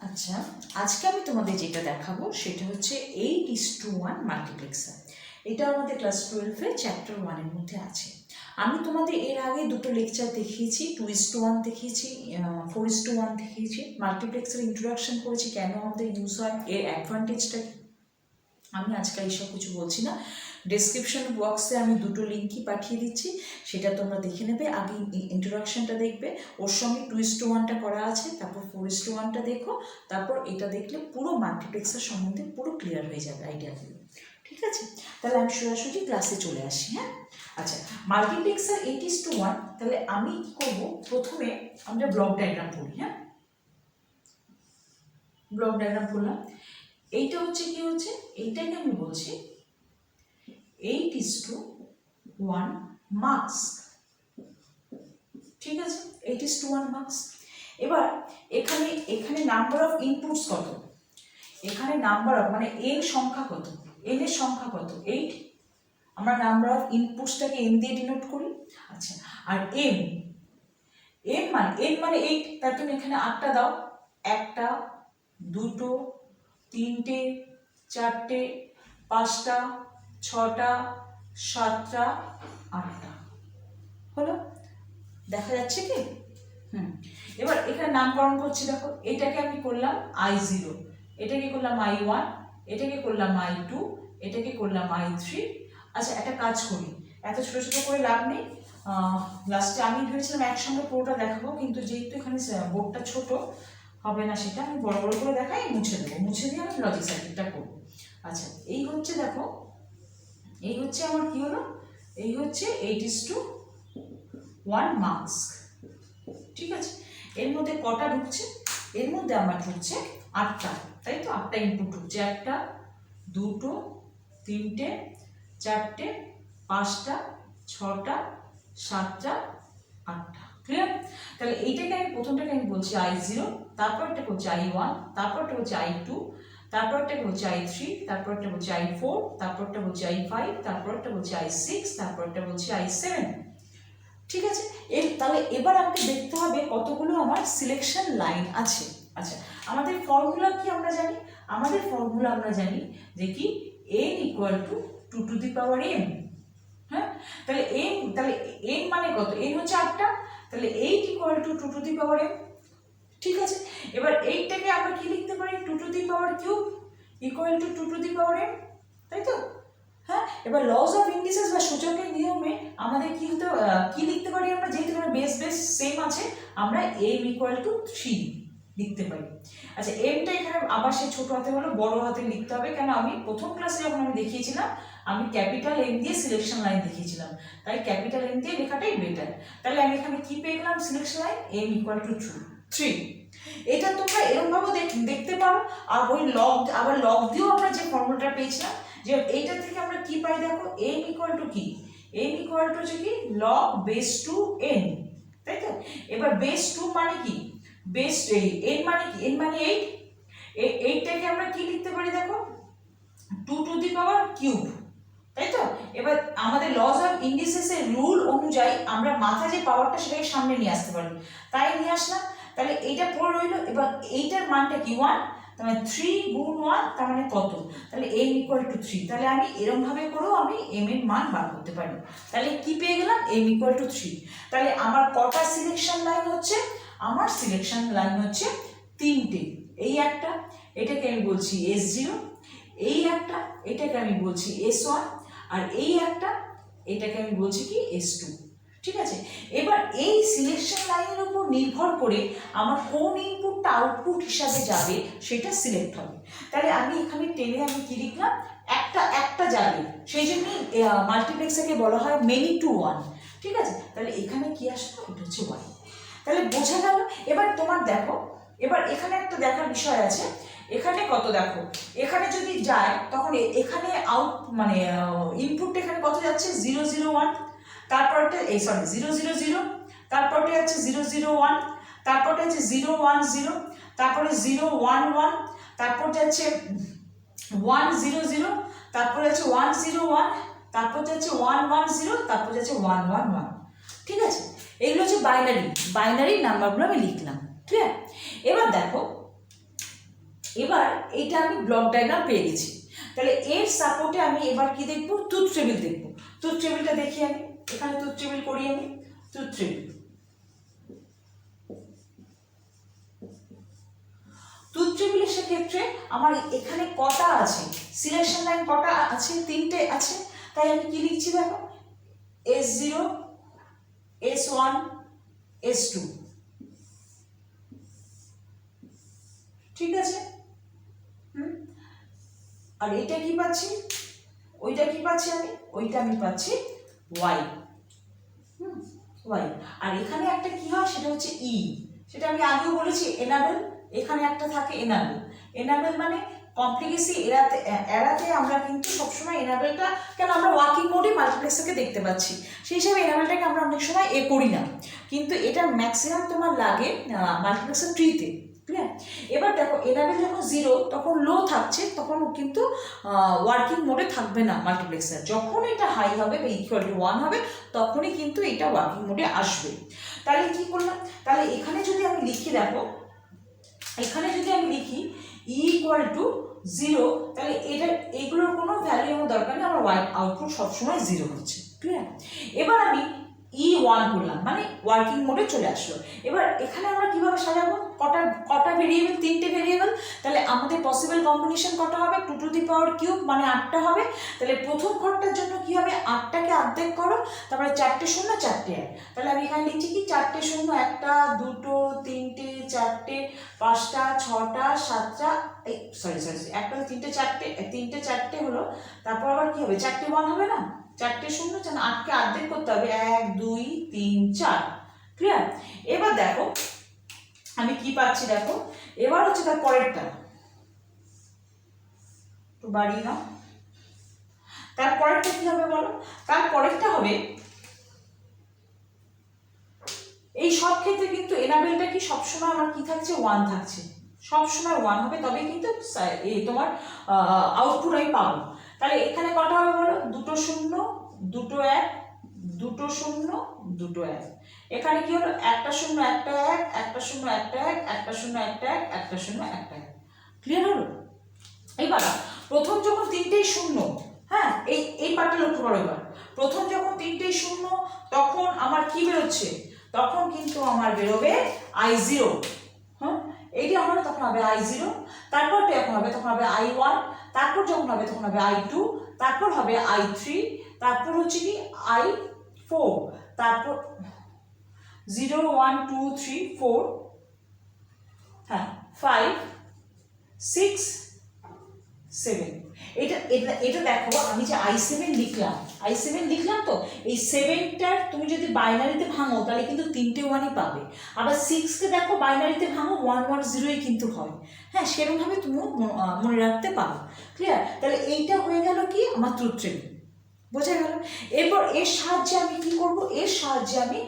আচ্ছা, আজকে আমি তোমাদের যেটা দেখাবো সেটা হচ্ছে 8:1 মাল্টিপ্লেক্সার। এটা আমাদের ক্লাস 12-এ চ্যাপ্টার 1-এর মধ্যে আছে। আমি তোমাদের এর আগে দুটো লেকচার দেখিয়েছি, 2:1 দেখিয়েছি, 4:1 দেখিয়েছি। মাল্টিপ্লেক্সার ইন্ট্রোডাকশন করেছি, কেন আমাদের ইউজ হয়, এর অ্যাডভান্টেজটা কি। আমি আজকে এইসব কিছু বলছি না, ডেসক্রিপশন বক্সে আমি দুটো লিঙ্কই পাঠিয়ে দিচ্ছি, সেটা তোমরা দেখে নেবে। আগে ইন্ট্রোডাকশনটা দেখবে, ওর সঙ্গে 2:1টা করা আছে, তারপর 4:1টা দেখো, তারপর এটা দেখলে পুরো মাল্টিপ্লেক্সার সম্বন্ধে পুরো ক্লিয়ার হয়ে যাবে আইডিয়াগুলো। ঠিক আছে, তাহলে আমি সোজাসুজি ক্লাসে চলে আসি। হ্যাঁ, আচ্ছা, মাল্টিপ্লেক্সার 8:1, তাহলে আমি কি করবো, প্রথমে আমরা ব্লক ডায়াগ্রাম পড়ি। হ্যাঁ, ব্লক ডায়াগ্রাম পড়লাম। এইটা হচ্ছে কি হচ্ছে, এইটাকে আমি বলছি 8:1 মার্কস। ঠিক আছে, 8:1 মার্কস। এবার এখানে এখানে নাম্বার অফ ইনপুটস কত, এখানে নাম্বার অফ মানে এন সংখ্যা কত, এন এর সংখ্যা কত, 8। আমরা নাম্বার অফ ইনপুটসটাকে এন দিয়ে ডিনোট করি। আচ্ছা, আর এম মানে 8, তার জন্য এখানে 8টা দাও, 1টা 2টো 3টে 4টে 5টা 6টা 7টা 8টা হলো, দেখা যাচ্ছে কি? এবার এখানে নামকরণ করছি, দেখো এটাকে আমি করলাম I0, এটাকে করলাম I1, এটাকে করলাম I2, এটাকে করলাম I3। আচ্ছা, একটা কাজ করি, এত ছোট ছোট করে লাভ নেই, লাস্টে আমি ভেবেছিলাম একসঙ্গে পুরোটা দেখাবো, কিন্তু যেহেতু এখানে বোর্ডটা ছোট হবে না, সেটা আমি বড় বড় করে দেখাই, মুছে দেবো, মুছে দিয়ে আমি লজিক সার্কিটটা করবো। আচ্ছা, এই হচ্ছে, দেখো এই হচ্ছে আমার কি হলো, এই হচ্ছে 8:1 মার্কস। ঠিক আছে, এর মধ্যে কটা ঢুকছে, এর মধ্যে আমার ঢুকছে 8টা, তাই তো? 8টা ইনপুট ঢুকছে, 1টা 2টো 3টে 4টে 5টা 6টা 7টা 8টা। ক্লিয়ার? তাহলে এইটাকে আমি প্রথমটাকে আমি বলছি I0, তারপরটা হচ্ছে I1, তারপরটা হচ্ছে I2, তারপরটা হচ্ছে I3, তারপরটা হচ্ছে I4, তারপরটা হচ্ছে I5, তারপরটা হচ্ছে I6, তারপরটা হচ্ছে I7। ঠিক আছে, তাহলে এবার আমাকে দেখতে হবে কতগুলো আমার সিলেকশন লাইন আছে। আচ্ছা, আমাদের ফর্মুলা কি আমরা জানি, আমাদের ফর্মুলা আমরা জানি যে কি, n = 2 to the power m। হ্যাঁ, তাহলে n মানে কত, n হচ্ছে 8টা, তাহলে 8 = 2 to the power m। ঠিক আছে, এবার 8টাকে আমরা কি লিখতে পারি, 2 to the power cube = 2 to the power m, তাই তো? হ্যাঁ, এবার লস অফ ইন্ডিসেস বা সূচকের নিয়মে আমাদের কি হতে, কি লিখতে পারি আমরা, যেহেতু এখানে বেস সেম আছে, আমরা m = 3 লিখতে পারি। আচ্ছা, mটা এখানে আবার সেই ছোট হাতে হলো, বড় হাতে লিখতে হবে, কেন আমি প্রথম ক্লাসে যখন আমি দেখিয়েছিলাম আমি ক্যাপিটাল M দিয়ে সিলেকশন লাইন দেখিয়েছিলাম, তাই ক্যাপিটাল M দিয়ে লেখাটাই বেটার। তাহলে আমি এখানে কি পেয়ে গেলাম, সিলেকশন লাইন m = 3। এটা তোমরা এরকম ভাবে দেখতে পারো, আর ওই আবার লগ দিয়েও আমরা যে ফর্মুলাটা পেয়েছিলাম, যে এইটা থেকে আমরা কি পাই, দেখো m = কি, m = হচ্ছে কি log base 2n, তাই তো? এবার base 2 মানে কি, base n মানে কি, n মানে 8, এইটাকে আমরা কি লিখতে পারি, দেখো 2 to the power cube, তাই তো? এবার আমাদের লস অফ ইন্ডিসেস এর রুল অনুযায়ী আমরা মাথায় যে পাওয়ারটা সেটাকে সামনে নিয়ে আসতে পারি, তাই নিয়ে আসলাম। তাহলে এইটা পড়ে রইলো, এবার এইটার মানটা কি 1, তার মানে 3 গুণ 1, তার মানে কত, তাহলে m = 3। তাহলে আমি এরকম ভাবে করেও আমি m এর মান বার করতে পারি। তাহলে কি পেয়ে গেলাম, m = 3। তাহলে আমার কটা সিলেকশন লাইন হচ্ছে, আমার সিলেকশন লাইন হচ্ছে 3টে। এই একটা, এটাকে আমি বলছি S0, এই একটা, এটাকে আমি বলছি S1, আর এই একটা, এটাকে আমি বলছি কি S2। ঠিক আছে, এবার এই সিলেকশন লাইনের উপর নির্ভর করে আমার কোন ইনপুটটা আউটপুট হিসাবে যাবে সেটা সিলেক্ট হবে। তাহলে আমি এখানে টেনে আমি কি লিখলাম, একটা যাবে, সেই জন্যই মাল্টিপ্লেক্সারকে বলা হয় মেনি টু ওয়ান। ঠিক আছে, তাহলে এখানে কি আসলো, এটা হচ্ছে y। তাহলে বোঝা গেল। এবার তোমার দেখো, এবার এখানে একটা দেখার বিষয় আছে, এখানে কত দেখো, এখানে যদি যায় তখন এখানে আউট মানে ইনপুট এখানে কত যাচ্ছে, 0 0 1, তারপরটা 0 0 0, তারপরটা আছে 0 0 1, তারপরটা আছে 0 1 0, তারপরে 0 1 1, তারপর যাচ্ছে 1 0 0, তারপরে আছে 1 0 1, তারপর যাচ্ছে 1 1 0, তারপর যাচ্ছে 1 1 1। ঠিক আছে, এগুলো হচ্ছে বাইনারি নাম্বারগুলো আমি লিখলাম। ঠিক আছে, এবার দেখো এবার এটা আমি ব্লক ডায়াগ্রাম পেয়ে গেছি। তাহলে এর সাপোর্টে আমি এবার কি দেখবো, ট্রুথ টেবিল দেখবো। ট্রুথ টেবিলটা দেখি আমি, এখানে ট্রুথ টেবিল করি আমি। ট্রুথ টেবিল, ট্রুথ টেবিলের সেক্ষেত্রে আমার এখানে কটা আছে, সিলেকশন লাইন কটা আছে, 3টে আছে। তাই আমি কি লিখছি দেখো, S0, S1, S2, ঠিক আছে। আর এটা কি পাচ্ছি, ওইটা কি পাচ্ছি আমি, ওইটা আমি পাচ্ছি Y, Y। আর এখানে একটা কি হয় সেটা হচ্ছে E, সেটা আমি আগেও বলেছি, এনাবেল। এখানে একটা থাকে এনাবেল। এনাবেল মানে কমপ্লিকেসি এড়াতে আমরা কিন্তু সবসময় এনাবেলটা, কেন আমরা ওয়ার্কিং মোডে মাল্টিপ্লেক্সারকে দেখতে পাচ্ছি, সেই হিসাবে এনাবেলটাকে আমরা অনেক সময় করি না, কিন্তু এটা ম্যাক্সিমাম তোমার লাগে মাল্টিপ্লেক্সার ট্রিতে। ক্লিয়ার? এবার দেখো এনাবেল যখন 0 তখন লো থাকছে, তখন কিন্তু ওয়ার্কিং মোডে থাকবে না মাল্টিপ্লেক্সার। যখন এটা হাই হবে বা ইকুয়াল টু 1 হবে তখনই কিন্তু এটা ওয়ার্কিং মোডে আসবে। তাহলে কি করলাম, তাহলে এখানে যদি আমি লিখি দেখো, এখানে যদি আমি লিখি E ইকুয়াল টু 0, তাহলে এটা এগুলোর কোনো ভ্যালু আমার দরকার নেই, আমার আউটপুট সবসময় 0 হচ্ছে। ক্লিয়ার? এবার আমি E1 করলাম, মানে ওয়ার্কিং মোডে চলে আসলো। এবার এখানে আমরা কিভাবে সাজাবো, কটা ভেরিয়েবল, 3টে ভেরিয়েবল। তাহলে আমাদের পসিবল কম্বিনেশন কটা হবে, 2 টু দি পাওয়ার কিউব মানে 8টা হবে। তাহলে প্রথম ঘরটার জন্য কি হবে, 8টাকে অর্ধেক করো, তারপরে 4টে শূন্য 4টে 1। তাহলে আমি এখানে লিখছি কি, 4টে শূন্য, 1টা 2টো 3টে 4টে 5টা 6টা 7টা, সরি 1টা 3টে 4টে 3টে 4টে হলো। তারপর আবার কি হবে, 4টে 1 হবে না, 4টে শূন্য, 8কে অর্ধেক করতে হবে, 1 2 3 4। ক্লিয়ার? এবার দেখো আমি কি পাচ্ছি দেখো, এবার হচ্ছে তার পরেরটা, একটু বাড়িয়ে নাও। তার পরেরটা কি হবে বলো, তার পরেরটা হবে, এই সব ক্ষেত্রে কিন্তু এনাবেলটা কি সবসময় আমার কি থাকছে, 1 থাকছে, সবসময় 1 হবে, তবে কিন্তু তোমার আউটপুট আমি পাবো। তাহলে এখানে কটা হবে বলো, 2টো শূন্য 2টো 1, 2টো শূন্য 2টো 1। এখানে কি হলো, 1টা শূন্য 1টা 1, 1টা শূন্য 1টা 1, 1টা শূন্য 1টা 1, 1টা শূন্য 1টা 1। ক্লিয়ার হলো? এবার প্রথম যখন 3টেই শূন্য, হ্যাঁ এই পার্টটা লক্ষ্য করো। এবার প্রথম যখন 3টেই শূন্য তখন আমার কি বেরোচ্ছে, তখন কিন্তু আমার বেরোবে I0। হ্যাঁ, এইটা আমার তখন হবে I0, তারপরটা এখন হবে তখন হবে I1, তারপর যখন হবে তখন হবে I2, তারপর হবে I3, তারপর হচ্ছে কি I4, তারপর 0 1 2 3 4, হ্যাঁ 5 6 7। এটা এটা এটা দেখো, আমি যে I7 লিখলাম তো, এই 7টার তুমি যদি বাইনারিতে ভাঙো তাহলে কিন্তু 3টে 1ই পাবে। আবার 6কে দেখো বাইনারিতে ভাঙো 1 1 0ই কিন্তু হয়। হ্যাঁ, সেরকমভাবে তুমি মনে রাখতে পারো। ক্লিয়ার? তাহলে এইটা হয়ে গেল কি আমার ট্রুথ টেবিল, বোঝা গেল? এরপর এর সাহায্যে আমি কি করব, এর সাহায্যে আমি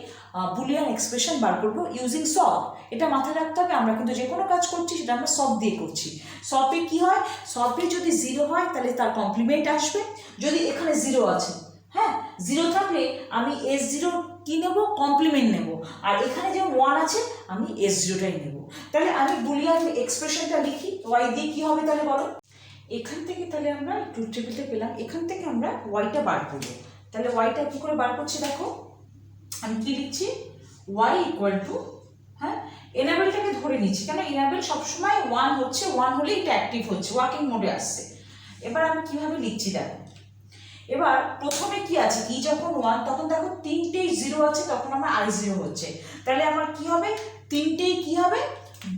বুলিয়ান এক্সপ্রেশন বার করব ইউজিং সলভ। এটা মাথায় রাখতে হবে, আমরা কিন্তু যে কোনো কাজ করছি সেটা আমরা সলভ দিয়ে করছি। সলভে কি হয়, সলভে যদি 0 হয় তাহলে তার কমপ্লিমেন্ট আসবে। যদি এখানে 0 আছে, হ্যাঁ 0 থাকলে আমি S0 কি নেব, কমপ্লিমেন্ট নেব। আর এখানে যেমন 1 আছে আমি S0টাই নেব। তাহলে আমি বুলিয়ান এক্সপ্রেশনটা লিখি, y দিয়ে কি হবে তাহলে বলো। এখান থেকে তাহলে আমরা ট্রুথ টেবিলটা পেলাম, এখান থেকে আমরা ওয়াইটা বার করব। তাহলে ওয়াইটা কি করে বার করছি দেখো, আমি কি লিখছি, y ইকুয়াল টু, হ্যাঁ এনাবেলটাকে ধরে নিচ্ছি, কেন এনাবেল সবসময় 1 হচ্ছে, 1 হলেই এটা অ্যাক্টিভ হচ্ছে, ওয়ার্কিং মোডে আসছে। এবার আমি কিভাবে লিখছি দেখো, এবার প্রথমে কি আছে, ই যখন 1 তখন দেখো 3টেই 0 আছে, তখন আমার I0 হচ্ছে। তাহলে আমার কি হবে, 3টেই কি হবে,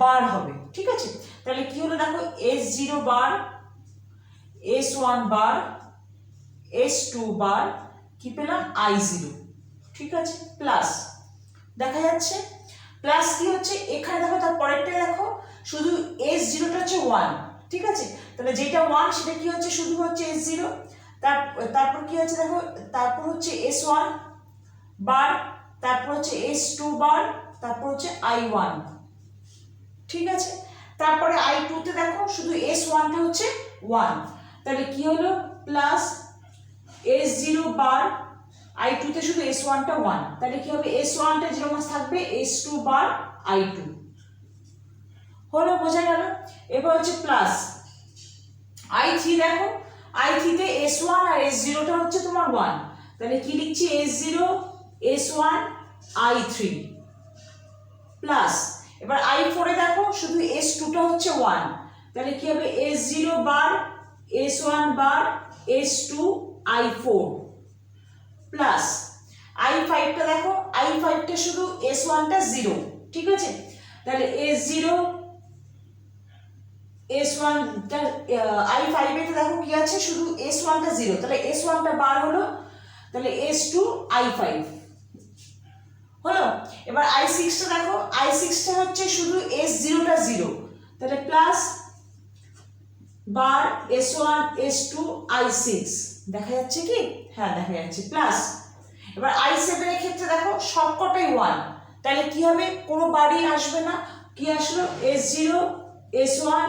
বার হবে। ঠিক আছে? তাহলে কি হলো দেখো, S0 বার, S1 বার, S2 বার, কি পেলাম I0। ঠিক আছে? প্লাস দেখা যাচ্ছে, প্লাস কি হচ্ছে এখানে দেখো, তার পরেরটা দেখো, শুধু S0টা হচ্ছে 1। ঠিক আছে? তাহলে যেটা 1 সেটা কি হচ্ছে, শুধু হচ্ছে S0। তারপর কি হচ্ছে দেখো, তারপর হচ্ছে S1 বার, তারপর হচ্ছে S2 বার, তারপর হচ্ছে I1। ঠিক আছে? তারপরে I2 তে দেখো শুধু S1টা হচ্ছে 1। তাহলে কি হলো, প্লাস S0 বার, I2 তে শুধু S1টা 1, তাহলে কি হবে, S1টা যেরকম থাকবে, S2 বার I2 হলো, বোঝা গেল। এবার হচ্ছে প্লাস I3, দেখো I3 তে S1 আর S0 টা হচ্ছে তোমার 1, তাহলে কি লিখছি S0 S1 I3 প্লাস, এবার I4 এ দেখো শুধু S2 টা হচ্ছে 1, তাহলে কি হবে S0 বার S1 বার S2 I4 প্লাস I5 টা দেখো I5 টা শুধু S1 টা 0, ঠিক আছে, তাহলে S0 S1 টা I5 এ দেখো কি আছে শুধু S1 টা 0, তাহলে S1 টা বার হলো, তাহলে S2 I5 হলো। এবার I6 টা দেখো I6 টা হচ্ছে শুধু S0 টা 0, তাহলে প্লাস বার S1 S2 I6, দেখা যাচ্ছে কি? হ্যাঁ দেখা যাচ্ছে, প্লাস। এবার I7 এর ক্ষেত্রে দেখো সবকটাই 1, তাহলে কি হবে কোনো বাড়ি আসবে না, কি আসলো S0 S1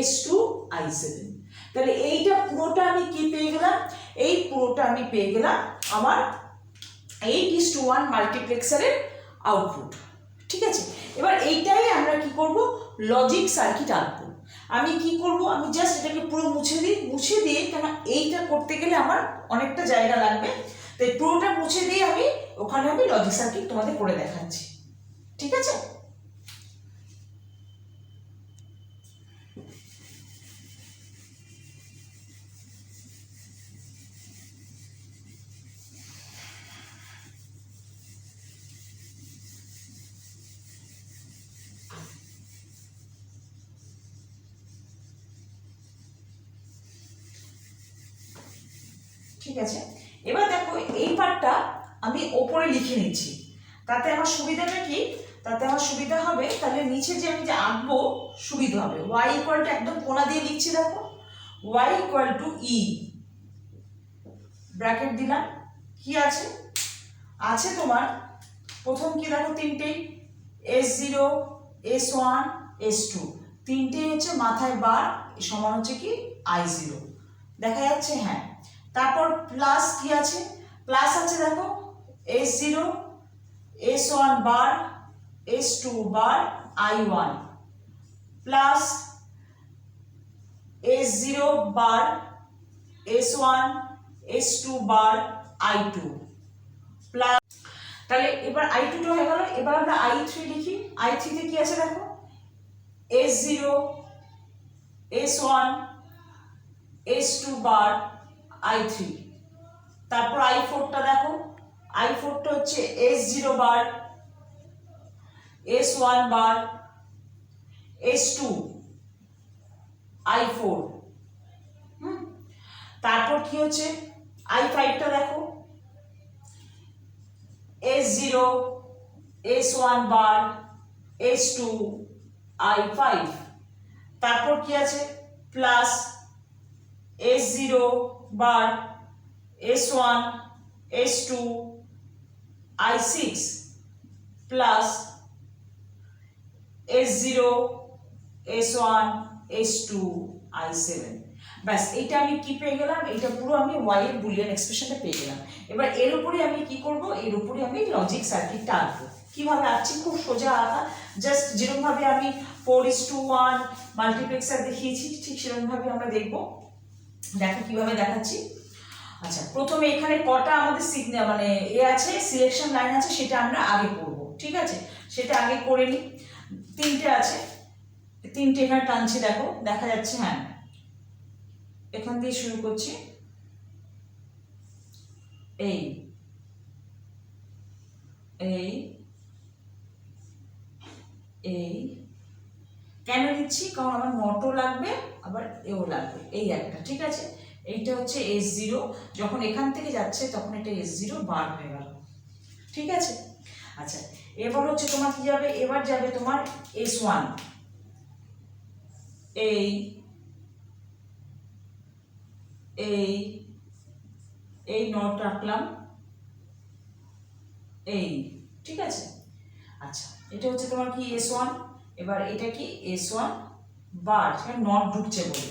S2 I7, তাহলে এইটা পুরোটা আমি কি পেয়ে গেলাম, এই পুরোটা আমি পেয়ে গেলাম আমার 8:1 মাল্টিপ্লেক্সারের আউটপুট, ঠিক আছে। এবার এইটাই আমরা কি করব, লজিক সার্কিট আঁকবো। আমি কি করব, আমি জাস্ট এটাকে পুরো মুছে দিই, মুছে দিয়ে, কেন এইটা করতে গেলে আমার অনেকটা জায়গা লাগবে, তাই পুরোটা মুছে দিয়ে ওখানে আমি লজিক সার্কিট তোমাদের করে দেখাচ্ছি, ঠিক আছে। ঠিক আছে, এবার দেখো এই পার্টটা আমি ওপরে লিখে নিচ্ছি, তাতে আমার সুবিধাটা কি, তাতে আমার সুবিধা হবে, তাহলে নিচে যে আমি যে আঁকবো সুবিধা হবে। y ইকুয়াল টু একদম কোণা দিয়ে লিখছি, দেখো y equal to e, bracket দিলাম, কি আছে, আছে তোমার প্রথম কি দেখো তিনটেই S0 S1 S2, তিনটেই হচ্ছে মাথায় বার, সমান হচ্ছে কি I0, দেখা যাচ্ছে, হ্যাঁ। তারপর প্লাস কি আছে, প্লাস আছে দেখো S0 S1 বার S2 বার I1 প্লাস S0 বার S1 S2 বার I2 প্লাস, তাহলে এবার I2 টা হয়ে গেল। এবার আমরা I3 লিখি, I3 তে কি আছে দেখো S0 S1 S2 বার I3, তারপর I4 টা দেখো I4 টা হচ্ছে S0 বার S1 বার S2 I4, তারপর কি হচ্ছে I5 টা দেখো S0 S1 বার S2 I5, তারপর কি আছে প্লাস S0 বার S1 S2 I6 plus S0 S1 S2 I7, ব্যাস এইটা আমি কি পেয়ে গেলাম, এইটা পুরো আমি y এর বুলিয়ান এক্সপ্রেশনটা পেয়ে গেলাম। এবার এর উপরে আমি কি করব, এর উপরে আমি লজিক সার্কিটটা আঁকবো। কিভাবে আঁকছি, খুব সোজা আঁকা, জাস্ট যেরকম ভাবে আমি 4:1 মাল্টিপ্লেক্সার দেখিয়েছি ঠিক সেরকম ভাবে আমরা দেখব, দেখো কিভাবে দেখাচ্ছি। আচ্ছা, প্রথমে এখানে কটা আমাদের সিগন্যাল মানে আছে সিলেকশন লাইন আছে, সেটা আমরা আগে করব, ঠিক আছে, সেটা আগে করে নিই। তিনটে আছে, তিনটে এখানে টানছি, দেখো দেখা যাচ্ছে, হ্যাঁ এখান দিয়ে শুরু করছি, এই এই এই কেন নিচ্ছি, কারণ আমার নটও লাগবে আবার এও লাগবে, এই একটা, ঠিক আছে। এইটা হচ্ছে S0, যখন এখান থেকে যাচ্ছে তখন এটা S0 বার হয়ে গেল, ঠিক আছে। আচ্ছা, এবার হচ্ছে তোমার কি যাবে, এবার যাবে তোমার S1, এই এই এই নট রাখলাম, এই, ঠিক আছে। আচ্ছা, এটা হচ্ছে তোমার কি S1, এবার এটা কি S1 বার, সেখানে নট ঢুকছে বলে।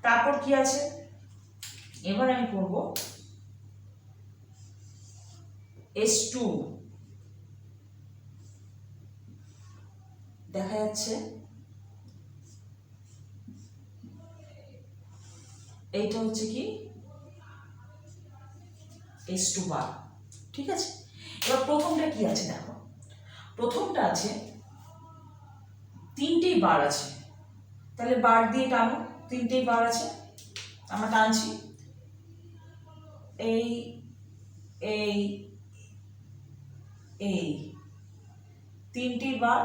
তারপর কি আছে, এবার আমি করব S2, দেখা যাচ্ছে এইটা হচ্ছে কি S2 বার, ঠিক আছে। এবার প্রথমটা কি আছে দেখো, প্রথমটা আছে তিনটেই বার আছে, তাহলে বার দিয়ে টানো, তিনটেই বার আছে, আমরা টানছি, এই এই এই তিনটি বার,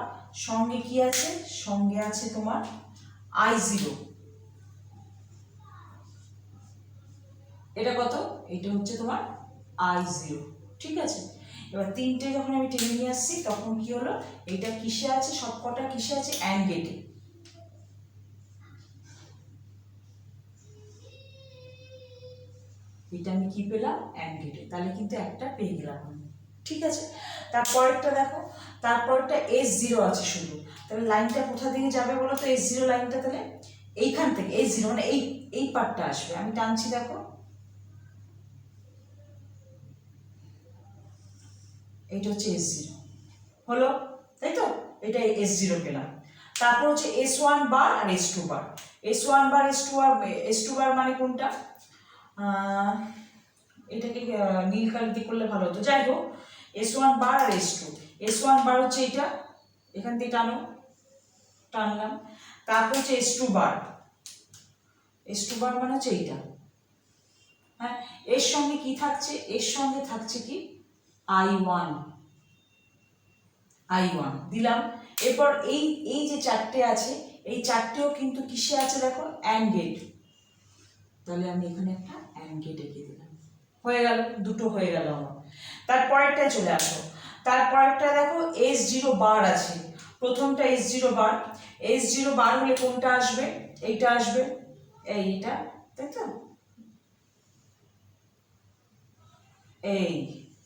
সঙ্গে কি আছে, সঙ্গে আছে তোমার I0, এটা কত, এটা হচ্ছে তোমার I0, ঠিক আছে। এবার তিনটে যখন আমি টেনে নিয়ে আসছি তখন কি হলো, এটা কিসে আছে, সবকটা কিসে আছে, অ্যান্ড গেটে, এটা আমি কি পেলাম, অ্যান্ড গেটে, তাহলে কিন্তু একটা পেয়ে গেলাম আমি, ঠিক আছে। তারপরেরটা দেখো, তারপরটা S0 আছে শুধু, তাহলে লাইনটা কোথা থেকে যাবে বলো তো, S0 লাইনটা তাহলে এইখান থেকে, S0 মানে এই এই পার্টটা আসবে, আমি টানছি দেখো, এইটা হচ্ছে S0 হলো, তাই তো, এটা S0 পেলাম। তারপর হচ্ছে S1 বার আর S2 বার, S1 বার S2 বার মানে কোনটা, এটাকে নীল কালি দিয়ে করলে ভালো হতো, যাই হোক S1 বার আর S1 বার হচ্ছে এটা, এখান থেকে টানো, টানলাম। তারপর হচ্ছে S2 বার মানে হচ্ছে এইটা, হ্যাঁ, এর সঙ্গে কি থাকছে, এর সঙ্গে থাকছে কি I1 দিলাম। এরপর এই এই যে চারটে আছে, এই চারটেও কিন্তু কিসে আছে দেখো, অ্যান্ড গেট, তাহলে আমি এখানে একটা অ্যান্ড গেট এঁকে দিলাম, হয়ে গেল, দুটো হয়ে গেল আমার। তারপরেরটায় চলে আসো, তারপরেরটা দেখো S0 বার আছে, প্রথমটা S0 বার, S0 বার হলে কোনটা আসবে, এইটা আসবে, এইটা, তাই তো, এই,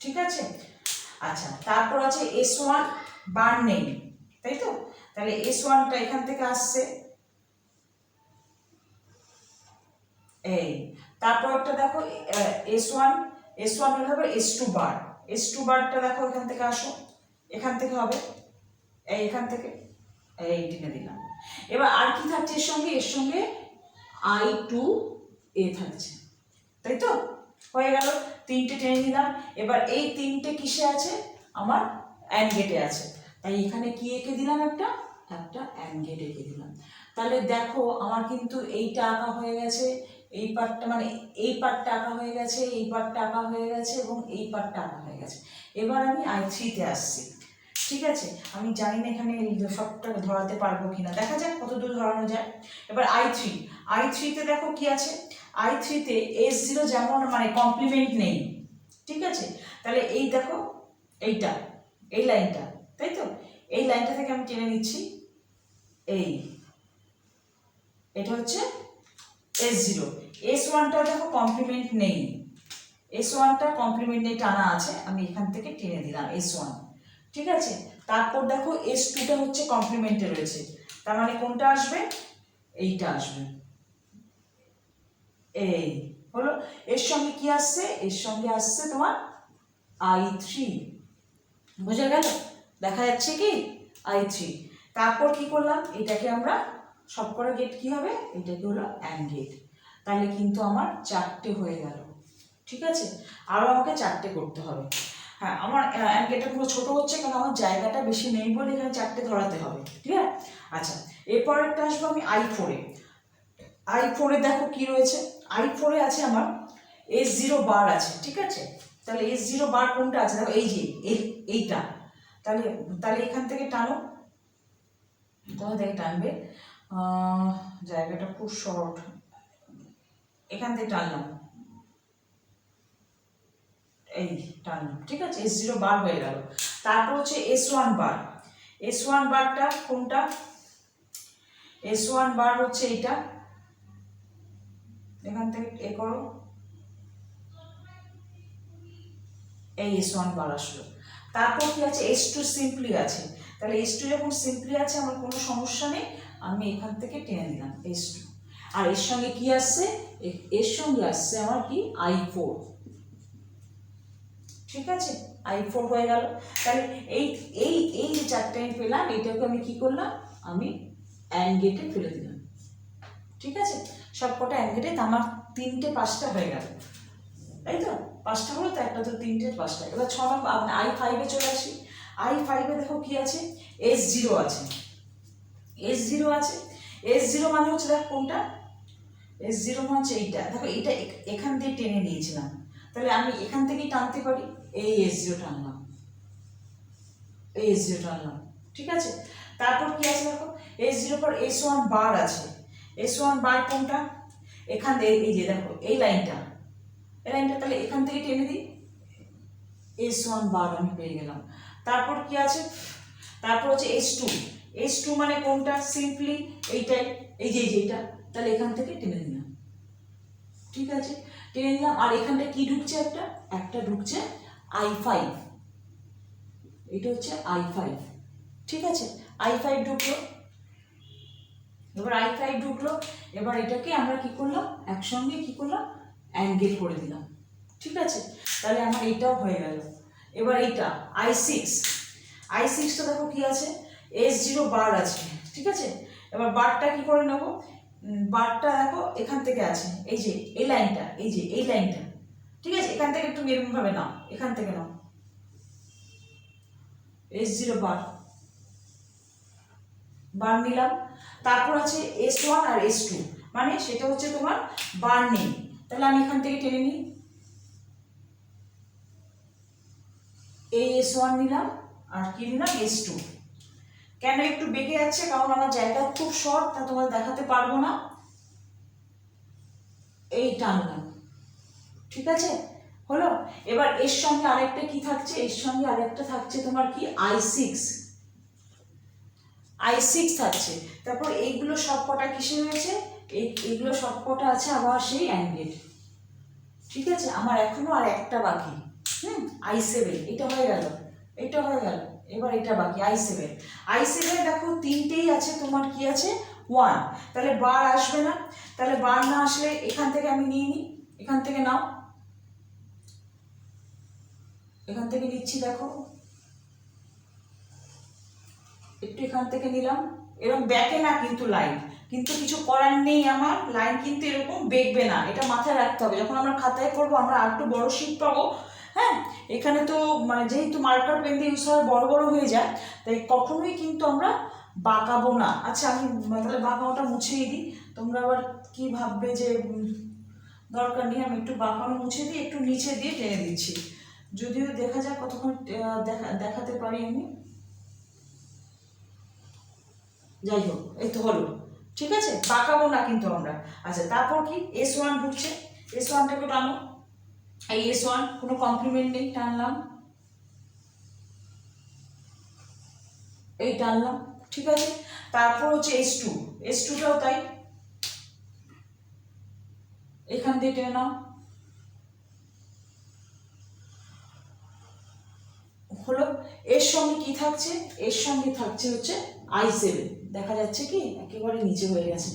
ঠিক আছে। আচ্ছা, তারপর আছে S1 বার নেই, তাই তো, তাহলে S1টা এখান থেকে আসছে, এই, তারপরটা দেখো S1 হলে হবে S2 বার, S2 বারটা দেখো এখান থেকে আসো, এখান থেকে হবে, এই এখান থেকে, এই টেনে দিলাম। এবার আর কি থাকছে এর সঙ্গে I2A থাকছে, তাই তো, হয়ে গেল, তিনটে টেনে নিলাম। এবার এই তিনটে কিসে আছে, আমার অ্যান্ড গেটে আছে, তাই এখানে কি এঁকে দিলাম, একটা অ্যান্ড গেট এঁকে দিলাম। তাহলে দেখো আমার কিন্তু এইটা আঁকা হয়ে গেছে, এই পার্টটা মানে এই পার্টটা আঁকা হয়ে গেছে, এই পার্টটা আঁকা হয়ে গেছে এবং এই পার্টটা আঁকা হয়ে গেছে। এবার আমি I3-তে আসছি, ঠিক আছে। আমি জানি না এখানে সবটা ধরাতে পারবো কিনা, দেখা যাক কতদূর ধরানো যায়। এবার I3-তে দেখো কি আছে, I3-তে S0 যেমন মানে কমপ্লিমেন্ট নেই, ঠিক আছে। তাহলে এই দেখো এইটা, এই লাইনটা, তাই তো, এই লাইনটা থেকে আমি টেনে নিচ্ছি, এই, এটা হচ্ছে S0, S1টা দেখো কমপ্লিমেন্ট নেই, S1টা কমপ্লিমেন্ট নেই, টানা আছে, আমি এখান থেকে টেনে দিলাম S1, ঠিক আছে। তারপর দেখো S2টা হচ্ছে কমপ্লিমেন্টে রয়েছে, তার মানে কোনটা আসবে, এইটা আসবে, এই হলো। এর সঙ্গে কি আসছে, এর সঙ্গে আসছে তোমার I3, বুঝে গেল, দেখা যাচ্ছে কি I3। তারপর কি করলাম, এটাকে আমরা সবকটা গেট কি হবে, এটাকে হলো অ্যান্ড গেট, তাহলে কিন্তু আমার চারটে হয়ে গেল, ঠিক আছে। আরও আমাকে চারটে করতে হবে, হ্যাঁ, আমার অ্যান্ড গেটটা পুরো ছোটো হচ্ছে কারণ আমার জায়গাটা বেশি নেই বলে এখানে চারটে ধরাতে হবে, ঠিক আছে। আচ্ছা, এরপর একটা আসবো আমি I4-এ দেখো কি রয়েছে, I4-এ আছে আমার S0 বার আছে, ঠিক আছে। তাহলে S0 বার কোনটা আছে দেখো, এই যে এইটা, তাহলে তাহলে এখান থেকে টানো, কোথা থেকে টানবে, জায়গাটা খুব শর্ট, এখান থেকে টানলাম, এই টানলাম, ঠিক আছে, S0 বার হয়ে গেল। তারপর হচ্ছে S1 বারটা কোনটা, S1 বার হচ্ছে এইটা, এখান থেকে এ করো, এই S1 বার আসলো। তারপর কি আছে, S2 সিম্পলি আছে, তাহলে S2 যখন সিম্পলি আছে আমার কোনো সমস্যা নেই, আমি এখান থেকে টেনে দিলাম S2। আর এর সঙ্গে কি আসছে, এর সঙ্গে আসছে আমার কি I4, ঠিক আছে, I4 হয়ে গেল। তাহলে এই এই এই যে চারটে আমি পেলাম, এটাকে আমি কি করলাম, আমি অ্যান্ড গেটে ফেলে দিলাম, ঠিক আছে, সবকটা অ্যান্ড গেটে আমার তিনটে পাঁচটা হয়ে গেল, তাই তো? পাঁচটা হলো তো, একটা তো তিনটে পাঁচটা। এবার 6 নম্বর I5-এ চলে আসি। I5-এ দেখো কি আছে, S0 আছে, S0 আছে। S0 মানে হচ্ছে দেখ কোনটা, S0 মানে হচ্ছে এইটা, দেখো এইটা এখান দিয়ে টেনে নিয়েছিলাম, তাহলে আমি এখান থেকেই টানতে পারি, এই S0 টানলাম, এই S0 টানলাম, ঠিক আছে? তারপর কি আছে দেখো, S0 পর S1 বার আছে। S1 বার কোনটা, এখান থেকে, এই যে দেখো এই লাইনটা, এই লাইনটা, তাহলে এখান থেকে টেনে দিই, S1 বার আমি পেয়ে গেলাম। তারপর কি আছে, তারপর হচ্ছে S2। S2 মানে কোনটা, সিম্পলি এইটাই, এই যে এইটা, তাহলে এখান থেকে টেনে দিলাম, ঠিক আছে? টেনে নিলাম। আর এখানটা কি ঢুকছে, একটা একটা ঢুকছে I5, এটা হচ্ছে I5, ঠিক আছে? I5 ঢুকলো, এবার I5 ঢুকলো, এবার এটাকে আমরা কি করলাম, একসঙ্গে কি করলাম, অ্যাঙ্গেল করে দিলাম, ঠিক আছে? তাহলে আমার এইটাও হয়ে গেল। এবার এইটা I6টা দেখো কি আছে, S0 বার আছে, ঠিক আছে? এবার বারটা কি করে নেব, বারটা দেখো এখান থেকে আছে, এই যে এই লাইনটা, এই যে এই লাইনটা, ঠিক আছে? এখান থেকে একটু এরকম ভাবে নাও, এখান থেকে নাও, S0 বার, বার নিলাম। তারপর আছে S1 আর S2, মানে সেটা হচ্ছে তোমার বার নেই, তাহলে আমি এখান থেকে টেনে নিই, এই S1 নিলাম, আর কি নিলাম, S2। কেন একটু বেঁকে যাচ্ছে, কারণ আমার জায়গা খুব শর্ট, তা তোমাদের দেখাতে পারবো না, এই টানলাম, ঠিক আছে? হলো। এবার এর সঙ্গে আরেকটা কি থাকছে, এর সঙ্গে আরেকটা থাকছে তোমার কি, I6 থাকছে। তারপর এইগুলো সব কটা কিসে রয়েছে, এইগুলো সব কটা আছে আবার সেই অ্যাঙ্গেল, ঠিক আছে? আমার এখনো আর একটা বাকি, I7, এটা হয়ে গেল, এটা হয়ে গেল। এবার এটা বাকি I7 দেখো তিনটেই আছে তোমার, কি আছে, 1, তাহলে বার আসবে না, তাহলে বার না আসলে এখান থেকে আমি নিয়ে নিই, এখান থেকে নাও, এখান থেকে নিচ্ছি, দেখো একটু এখান থেকে নিলাম, এরকম ব্যাকে না কিন্তু লাইন, কিন্তু কিছু করার নেই, আমার লাইন কিন্তু এরকম বেঁকবে না, এটা মাথায় রাখতে হবে। যখন আমরা খাতায় করবো আমরা আর একটু বড় শীট পাবো, হ্যাঁ, এখানে তো মানে যেহেতু মার্কার পেন দিয়ে ইউজ হয় বড় বড় হয়ে যায়, তাই কখনোই কিন্তু আমরা বাঁকাবো না। আচ্ছা আমি তাহলে বাঁকানোটা মুছিয়ে দিই, তোমরা আবার কি ভাববে যে দরকার নেই, আমি একটু বাঁকানো মুছে দিই, একটু নিচে দিয়ে টেনে দিচ্ছি, যদিও দেখা যাক কতক্ষণ দেখাতে পারি আমি, যাই হোক, এই তো হলো, ঠিক আছে? বাঁকাবো না কিন্তু আমরা। আচ্ছা তারপর কি, S1 ঢুকছে, S1টাকে টানো, এই S1 কোনো কমপ্লিমেন্ট নেই, টানলাম, এই টানলাম, ঠিক আছে? তারপর হচ্ছে S2টাও তাই, এখান দিয়ে টেনে নাও, হলো। এর সঙ্গে কি থাকছে, এর সঙ্গে থাকছে হচ্ছে I7, দেখা যাচ্ছে কি একেবারে নিচে হয়ে গেছে,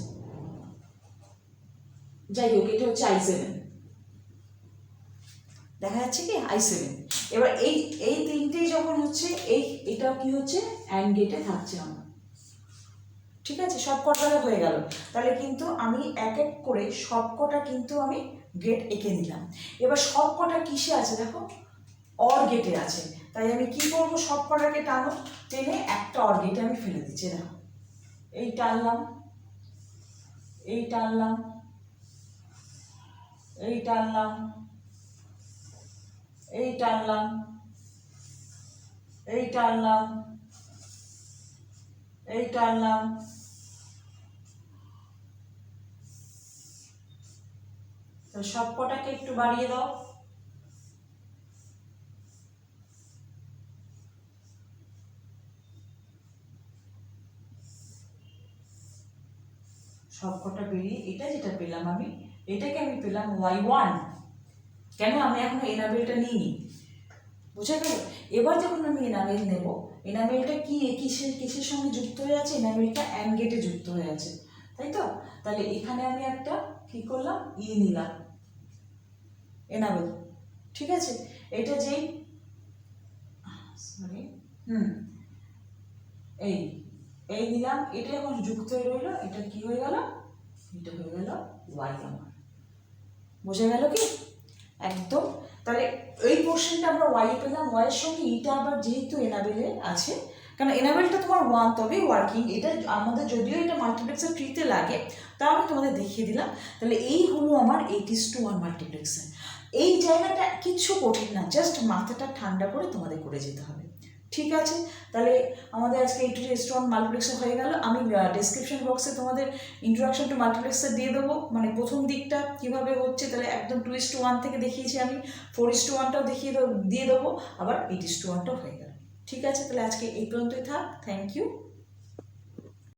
যাই হোক এটা হচ্ছে I7, দেখা যাচ্ছে কি I7। এবার এই এই তিনটেই যখন হচ্ছে, এটাও কি হচ্ছে, অ্যাঙ্গেলে থাকছে আমার, ঠিক আছে? সব কটা হয়ে গেল, তাহলে কিন্তু আমি এক এক করে সব কটা কিন্তু আমি গেট এঁকে নিলাম। এবার সব কটা কিসে আছে দেখো, অর গেটে আছে, তাই আমি কি করব, সব কটাকে টানো, টেনে একটা অর গেটে আমি ফেলে দিচ্ছি, দেখো এই টানলাম, এই টানলাম, এই টানলাম, এই টানলাম, এই টানলাম, এই টানলাম, সব কটাকে একটু বাড়িয়ে দাও, সব কটা বেরিয়ে, এটা যেটা পেলাম আমি, এটাকে আমি পেলাম Y1, কেন আমি এখনো এনাবেলটা নিইনি, বুঝা গেল? এবার যখন আমি এনাবেল নেব, এনাবেলটা কি কিসের কিসের সঙ্গে যুক্ত হয়ে আছে, এনাবেলটা অ্যান্ড গেটে যুক্ত হয়ে আছে, তাই তো? তাহলে এখানে আমি একটা কি করলাম, নিলাম এনাবেল, ঠিক আছে? এটা যেই সরি এই এই নিলাম, এটা এখন যুক্ত হয়ে রইলো, এটা কি হয়ে গেল, এটা হয়ে গেল Y আমার, বোঝা গেল কি? একদম। তাহলে এই পোর্শনটা আমরা ওয়াই পেলাম, ওয়াইয়ের সঙ্গে ইটা আবার যেহেতু এনাবেলে আছে, কারণ এনাবেলটা তোমার 1 তবেই ওয়ার্কিং, এটা আমাদের যদিও এটা মাল্টিপ্লেক্সার ট্রিতে লাগে, তা আমি তোমাদের দেখিয়ে দিলাম। তাহলে এই হলো আমার 8:1 মাল্টিপ্লেক্সার। এই জায়গাটা কিচ্ছু কঠিন না, জাস্ট মাথাটা ঠান্ডা করে তোমাদের করে যেতে হবে। ঠিক আছে, তাহলে আমাদের আজকে 8:1 মাল্টিপ্লেক্সার হয়ে গেল। আমি ডেসক্রিপশন বক্সে তোমাদের ইন্ট্রোডাকশন টু মাল্টিপ্লেক্সার দিয়ে দেবো, মানে প্রথম দিকটা কীভাবে হচ্ছে, তাহলে একদম 2:1 থেকে দেখিয়েছি আমি, 4:1টাও দিয়ে দেবো, আবার 8:1টাও হয়ে গেল। ঠিক আছে, তাহলে আজকে এই পর্যন্তই থাক। Thank you.